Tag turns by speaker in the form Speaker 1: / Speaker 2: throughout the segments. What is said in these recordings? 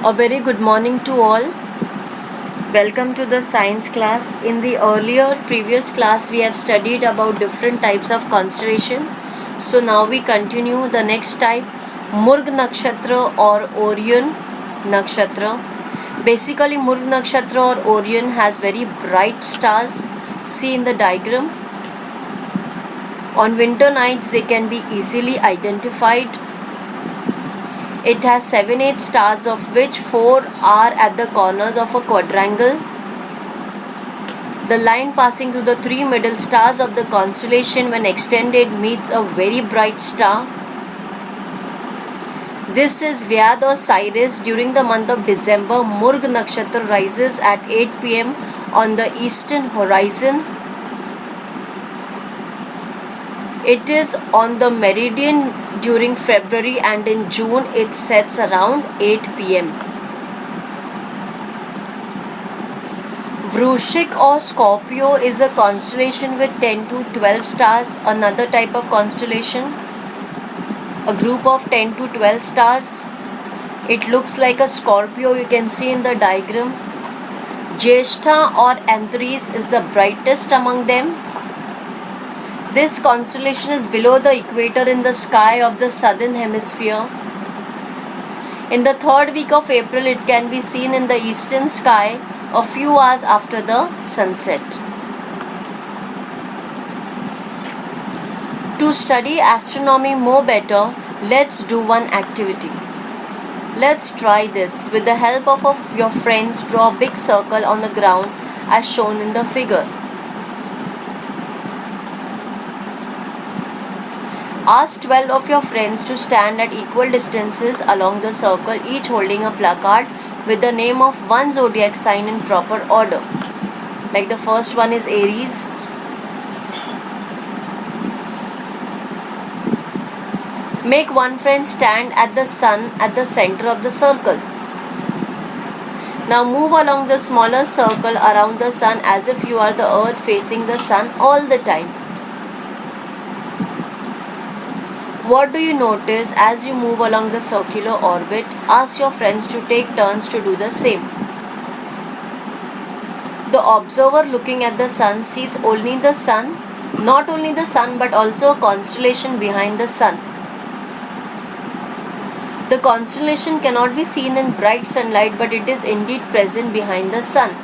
Speaker 1: A very good morning to all. Welcome to the science class. In the earlier previous class, we have studied about different types of constellation. So now we continue the next type, Murg Nakshatra or Orion Nakshatra. Basically, Murg Nakshatra or Orion has very bright stars. See in the diagram. On winter nights, they can be easily identified. It has 7-8 stars, of which 4 are at the corners of a quadrangle. The line passing through the 3 middle stars of the constellation when extended meets a very bright star. This is Vyad or Sirius. During the month of December, Murg Nakshatra rises at 8 p.m. on the eastern horizon. It is on the meridian during February, and in June it sets around 8 p.m. Vrushik or Scorpio is a constellation with 10 to 12 stars, another type of constellation. A group of 10 to 12 stars. It looks like a Scorpio, you can see in the diagram. Jyeshtha or Antares is the brightest among them. This constellation is below the equator in the sky of the southern hemisphere. In the third week of April, it can be seen in the eastern sky a few hours after the sunset. To study astronomy more better, let's do one activity. Let's try this. With the help of your friends, draw a big circle on the ground as shown in the figure. Ask 12 of your friends to stand at equal distances along the circle, each holding a placard with the name of one zodiac sign in proper order. Like the first one is Aries. Make one friend stand at the sun at the center of the circle. Now move along the smaller circle around the sun as if you are the earth facing the sun all the time. What do you notice as you move along the circular orbit? Ask your friends to take turns to do the same. The observer looking at the sun sees only the sun, not only the sun but also a constellation behind the sun. The constellation cannot be seen in bright sunlight, but it is indeed present behind the sun.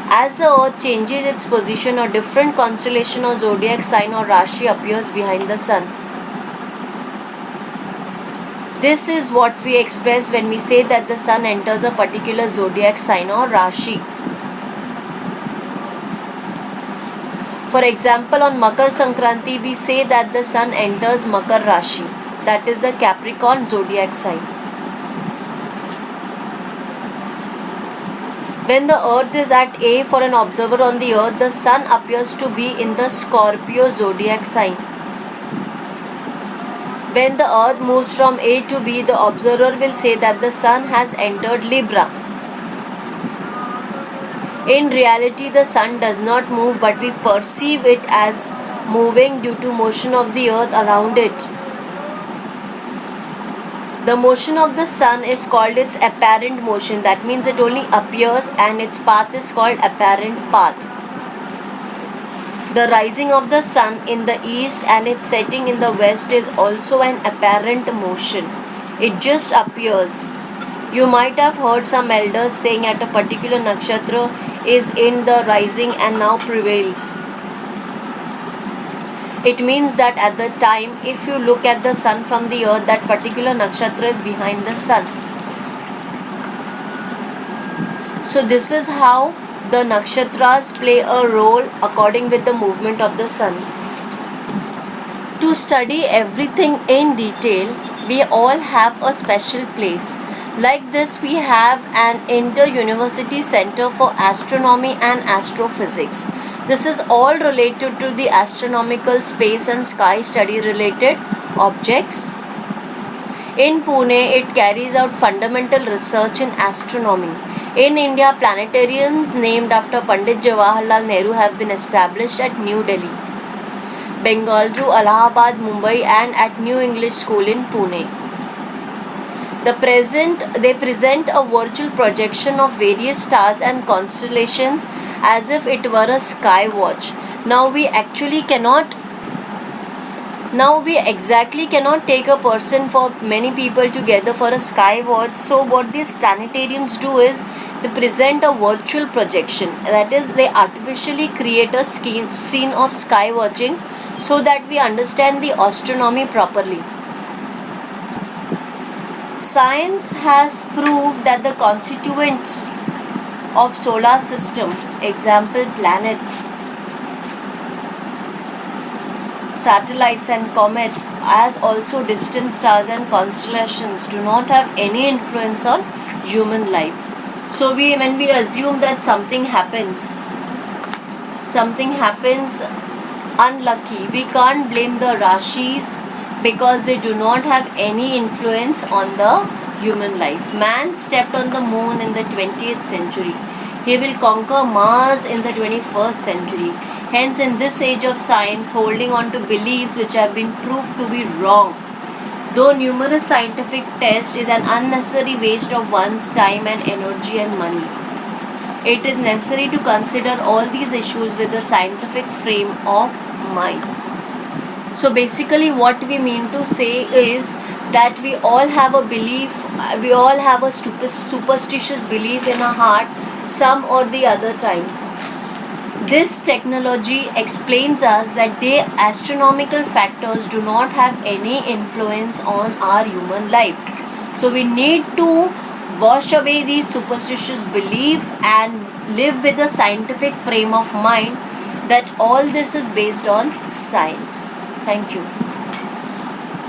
Speaker 1: As the earth changes its position, a different constellation or zodiac sign or Rashi appears behind the sun. This is what we express when we say that the sun enters a particular zodiac sign or Rashi. For example, on Makar Sankranti, we say that the sun enters Makar Rashi, that is the Capricorn zodiac sign. When the earth is at A for an observer on the earth, the sun appears to be in the Scorpio zodiac sign. When the earth moves from A to B, the observer will say that the sun has entered Libra. In reality, the sun does not move, but we perceive it as moving due to motion of the earth around it. The motion of the sun is called its apparent motion. That means it only appears, and its path is called apparent path. The rising of the sun in the east and its setting in the west is also an apparent motion. It just appears. You might have heard some elders saying at a particular nakshatra is in the rising and now prevails. It means that at the time, if you look at the sun from the earth, that particular nakshatra is behind the sun. So this is how the nakshatras play a role according with the movement of the sun. To study everything in detail, we all have a special place. Like this, we have an inter-university center for astronomy and astrophysics. This is all related to the astronomical space and sky study related objects. In Pune, it carries out fundamental research in astronomy. In India, planetariums named after Pandit Jawaharlal Nehru have been established at New Delhi, Bengaluru, Allahabad, Mumbai, and at New English School in Pune. They present a virtual projection of various stars and constellations as if it were a sky watch. Now we exactly cannot take a person for many people together for a sky watch. So what these planetariums do is they present a virtual projection, that is they artificially create a scene of sky watching so that we understand the astronomy properly. Science has proved that the constituents of solar system, example planets, satellites and comets, as also distant stars and constellations, do not have any influence on human life. So when we assume that something happens unlucky, we can't blame the Rashis because they do not have any influence on the human life. Man stepped on the moon in the 20th century. He will conquer Mars in the 21st century. Hence, in this age of science, holding on to beliefs which have been proved to be wrong, though numerous scientific tests, is an unnecessary waste of one's time and energy and money. It is necessary to consider all these issues with a scientific frame of mind. So basically what we mean to say is that we all have a superstitious belief in our heart some or the other time. This technology explains us that the astronomical factors do not have any influence on our human life. So we need to wash away these superstitious belief and live with a scientific frame of mind that all this is based on science. Thank you.